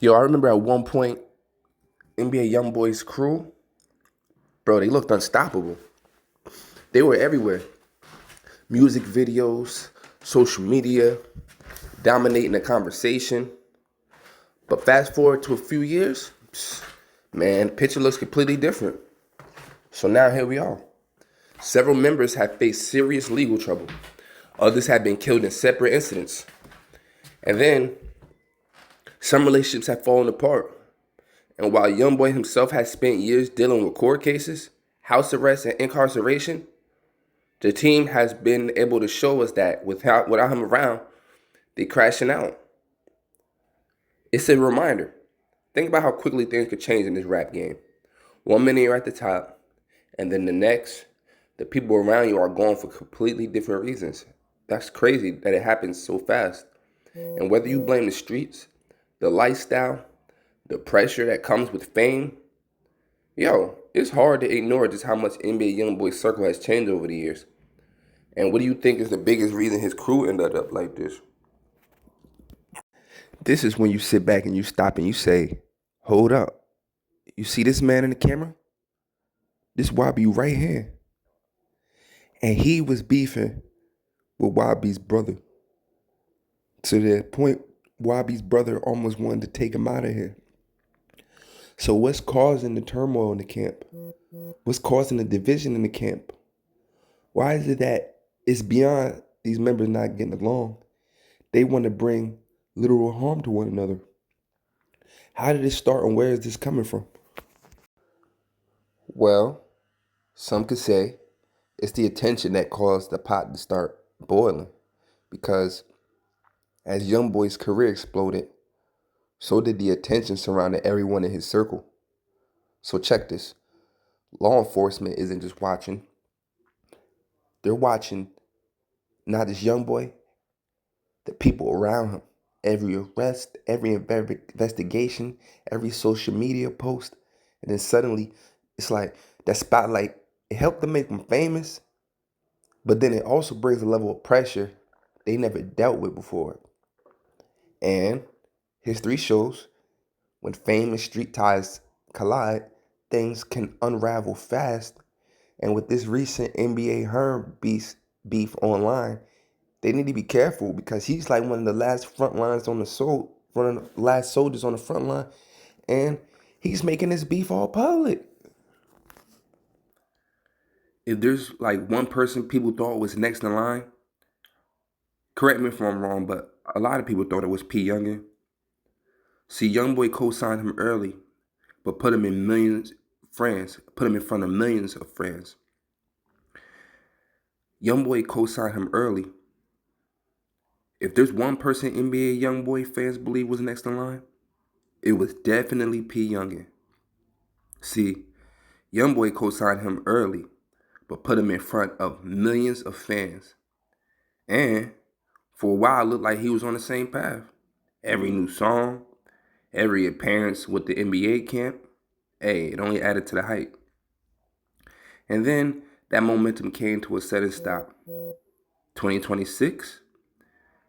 Yo, I remember at one point, NBA YoungBoy's crew, bro, they looked unstoppable. They were everywhere. Music videos, social media, dominating the conversation. But fast forward to a few years, man, the picture looks completely different. So now here we are. Several members have faced serious legal trouble. Others have been killed in separate incidents. And then some relationships have fallen apart. And while YoungBoy himself has spent years dealing with court cases, house arrest, and incarceration, the team has been able to show us that without him around, they're crashing out. It's a reminder. Think about how quickly things could change in this rap game. 1 minute you're at the top, and then the next, the people around you are gone for completely different reasons. That's crazy that it happens so fast. And whether you blame the streets, the lifestyle, the pressure that comes with fame, yo, it's hard to ignore just how much NBA YoungBoy's circle has changed over the years. And what do you think is the biggest reason his crew ended up like this? This is when you sit back and you stop and you say, hold up. You see this man in the camera? This YB right here. And he was beefing with YB's brother. To the point YB's brother almost wanted to take him out of here. So what's causing the turmoil in the camp? What's causing the division in the camp? Why is it that it's beyond these members not getting along? They want to bring literal harm to one another. How did it start and where is this coming from? Well, some could say it's the attention that caused the pot to start boiling. Because as YoungBoy's career exploded, so did the attention surrounding everyone in his circle. So check this. Law enforcement isn't just watching. They're watching not just YoungBoy, the people around him. Every arrest, every investigation, every social media post. And then suddenly, it's like that spotlight, it helped them make them famous, but then it also brings a level of pressure they never dealt with before. And history shows when fame and street ties collide, things can unravel fast. And with this recent NBA Herm beef online, they need to be careful because he's like one of the last one of the last soldiers on the front line, and he's making this beef all public. If there's like one person people thought was next in line, correct me if I'm wrong, but a lot of people thought it was P Yungin. See, YoungBoy co-signed him early, but put him in front of millions of friends. YoungBoy co-signed him early. If there's one person NBA YoungBoy fans believe was next in line, it was definitely P Yungin. See, YoungBoy co-signed him early, but put him in front of millions of fans. And for a while, it looked like he was on the same path. Every new song, every appearance with the NBA camp, hey, it only added to the hype. And then that momentum came to a sudden stop. 2026,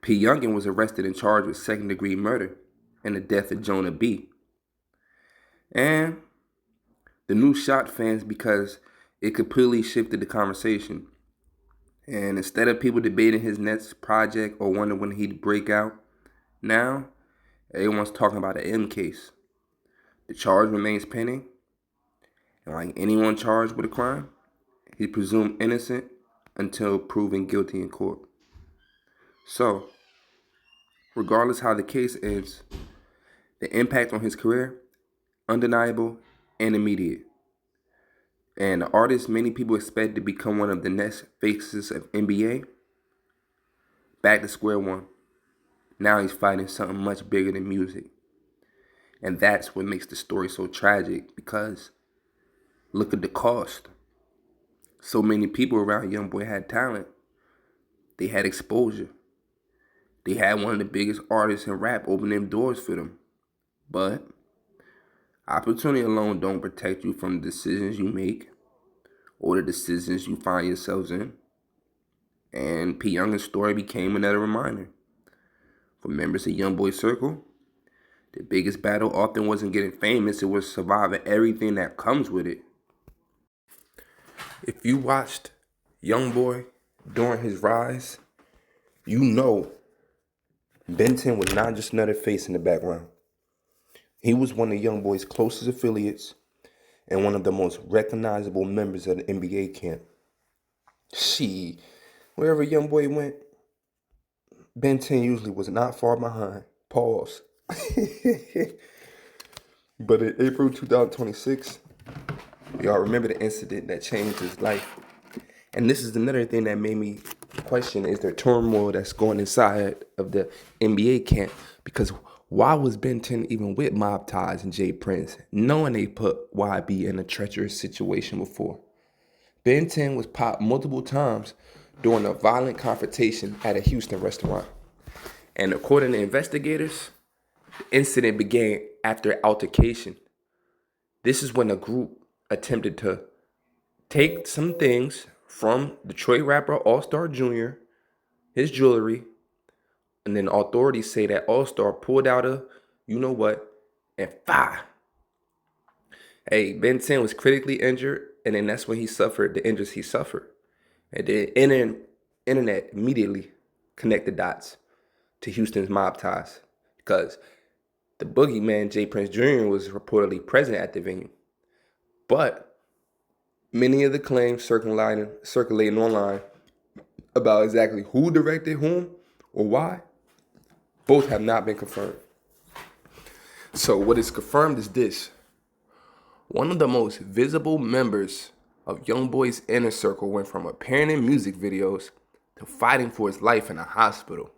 P Yungin was arrested and charged with second-degree murder and the death of Jonah B. And the news shocked fans because it completely shifted the conversation. And instead of people debating his next project or wondering when he'd break out, now everyone's talking about the M case. The charge remains pending, and like anyone charged with a crime, he's presumed innocent until proven guilty in court. So, regardless how the case ends, the impact on his career, undeniable and immediate. And the artist many people expect to become one of the next faces of NBA, back to square one. Now he's fighting something much bigger than music. And that's what makes the story so tragic because look at the cost. So many people around YoungBoy had talent. They had exposure. They had one of the biggest artists in rap open them doors for them. But opportunity alone don't protect you from the decisions you make or the decisions you find yourselves in. And P Youngin's story became another reminder for members of YoungBoy's circle. The biggest battle often wasn't getting famous, it was surviving everything that comes with it. If you watched YoungBoy during his rise, you know Ben 10 was not just another face in the background. He was one of YoungBoy's closest affiliates and one of the most recognizable members of the NBA camp. Wherever YoungBoy went, Ben 10 usually was not far behind. Pause. But in April 2026, y'all remember the incident that changed his life. And this is another thing that made me question, is there turmoil that's going inside of the NBA camp? Because why was Ben 10 even with Mob Ties and Jay Prince, knowing they put YB in a treacherous situation before? Ben 10 was popped multiple times during a violent confrontation at a Houston restaurant. And according to investigators, the incident began after altercation. This is when a group attempted to take some things from Detroit rapper All-Star Jr., his jewelry, and then authorities say that All-Star pulled out a you-know-what and fire. Hey, Ben 10 was critically injured, and then that's when he suffered the injuries he suffered. And the internet immediately connected dots to Houston's Mob Ties, because the boogeyman, Jay Prince Jr., was reportedly present at the venue. But many of the claims circulating online about exactly who directed whom or why, both have not been confirmed. So what is confirmed is this. One of the most visible members of YoungBoy's inner circle went from appearing in music videos to fighting for his life in a hospital.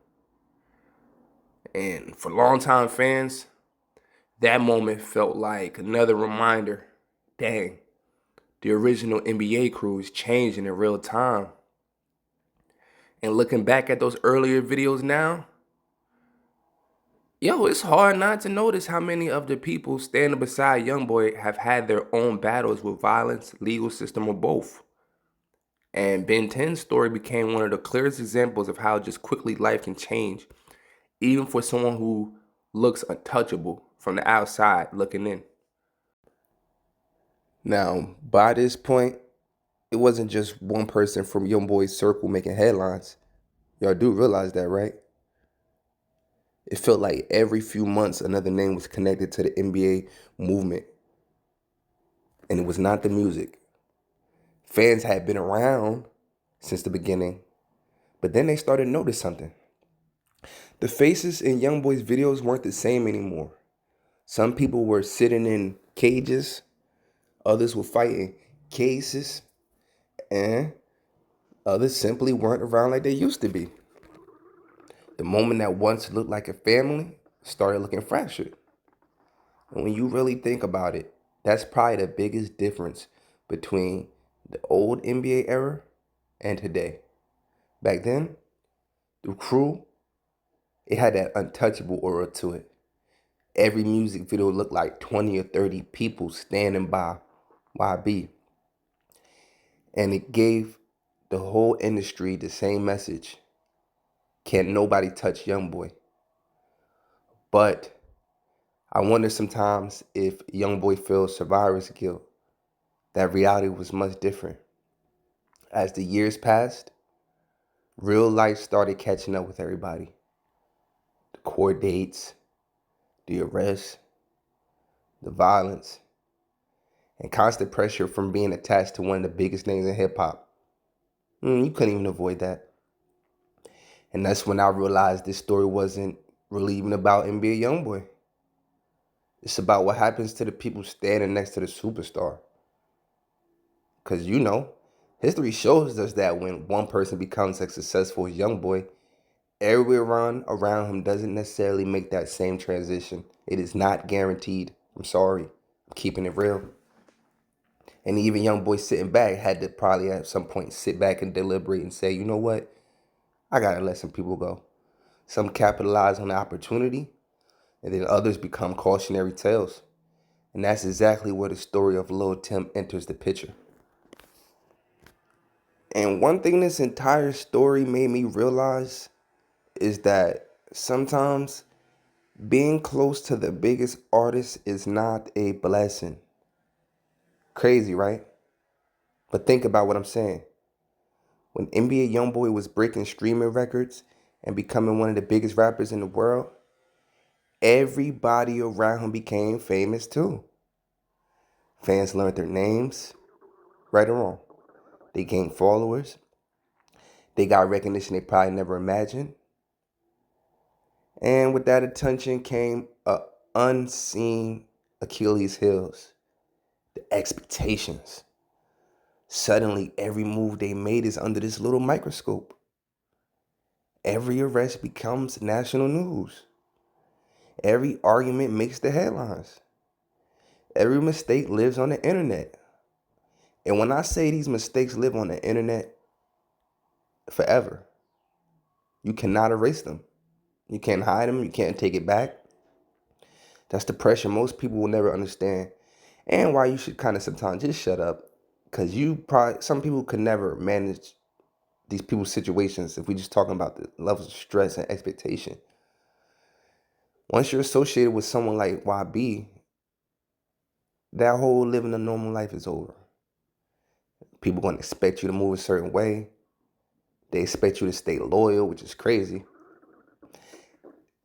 And for longtime fans, that moment felt like another reminder. Dang, the original NBA crew is changing in real time. And looking back at those earlier videos now, it's hard not to notice how many of the people standing beside YoungBoy have had their own battles with violence, legal system, or both. And Ben 10's story became one of the clearest examples of how just quickly life can change, even for someone who looks untouchable from the outside looking in. Now, by this point, it wasn't just one person from YoungBoy's circle making headlines. Y'all do realize that, right? It felt like every few months another name was connected to the NBA movement. And it was not the music. Fans had been around since the beginning, but then they started to notice something. The faces in YoungBoy's videos weren't the same anymore. Some people were sitting in cages, others were fighting cases, and others simply weren't around like they used to be. The moment that once looked like a family started looking fractured. And when you really think about it, that's probably the biggest difference between the old NBA era and today. Back then, the crew, it had that untouchable aura to it. Every music video looked like 20 or 30 people standing by YB. And it gave the whole industry the same message. Can't nobody touch YoungBoy. But I wonder sometimes if YoungBoy feels survivor's guilt. That reality was much different. As the years passed, real life started catching up with everybody. The court dates, the arrests, the violence, and constant pressure from being attached to one of the biggest names in hip hop. You couldn't even avoid that. And that's when I realized this story wasn't really even about NBA YoungBoy. It's about what happens to the people standing next to the superstar. Because history shows us that when one person becomes as successful as YoungBoy, everyone around him doesn't necessarily make that same transition. It is not guaranteed. I'm sorry. I'm keeping it real. And even YoungBoy sitting back had to probably at some point sit back and deliberate and say, you know what? I gotta let some people go. Some capitalize on the opportunity, and then others become cautionary tales. And that's exactly where the story of Lul Tim enters the picture. And one thing this entire story made me realize is that sometimes Being close to the biggest artist is not a blessing. Crazy, right? But think about what I'm saying. When NBA YoungBoy was breaking streaming records and becoming one of the biggest rappers in the world, everybody around him became famous too. Fans learned their names, right or wrong. They gained followers. They got recognition they probably never imagined. And with that attention came a unseen Achilles heels, the expectations. Suddenly, every move they made is under this little microscope. Every arrest becomes national news. Every argument makes the headlines. Every mistake lives on the internet. And when I say these mistakes live on the internet forever, you cannot erase them. You can't hide them. You can't take it back. That's the pressure most people will never understand. And why you should kind of sometimes just shut up. Because some people could never manage these people's situations if we just talking about the levels of stress and expectation. Once you're associated with someone like YB, that whole living a normal life is over. People going to expect you to move a certain way. They expect you to stay loyal, which is crazy.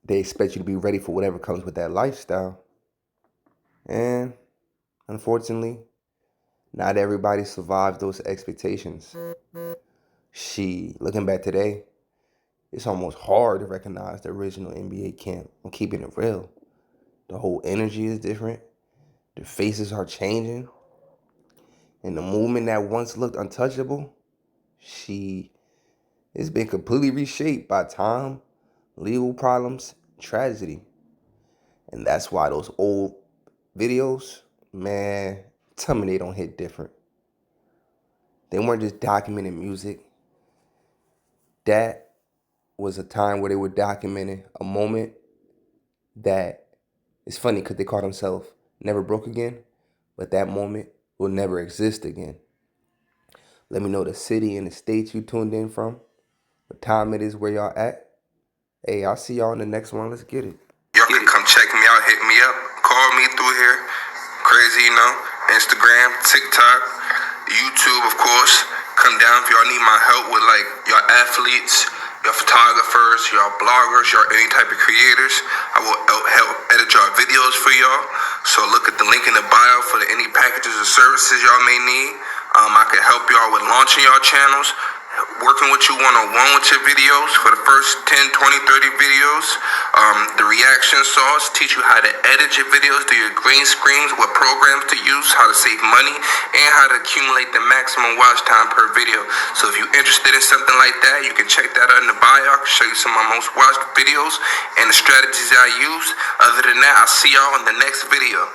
They expect you to be ready for whatever comes with that lifestyle. And unfortunately, not everybody survives those expectations. Looking back today, it's almost hard to recognize the original NBA camp. I'm keeping it real. The whole energy is different. The faces are changing. And the movement that once looked untouchable, it's been completely reshaped by time, legal problems, tragedy. And that's why those old videos, man, tell me they don't hit different. They weren't just documenting music. That was a time where they were documenting a moment that it's funny because they call themselves Never Broke Again, but that moment will never exist again. Let me know the city and the state you tuned in from, what time it is, where y'all at. Hey, I'll see y'all in the next one. Let's get it. Y'all can come check me out, hit me up, call me through here. Crazy, Instagram, TikTok, YouTube, of course. Come down if y'all need my help with like your athletes, your photographers, your bloggers, your any type of creators. I will help edit your videos for y'all. So look at the link in the bio for any packages or services y'all may need. I can help y'all with launching y'all channels, working with you one-on-one with your videos for the first 10, 20, 30 videos. The reaction sauce, teach you how to edit your videos, do your green screens, what programs to use, how to save money, and how to accumulate the maximum watch time per video. So if you're interested in something like that, you can check that out in the bio. I can show you some of my most watched videos and the strategies I use. Other than that, I'll see y'all in the next video.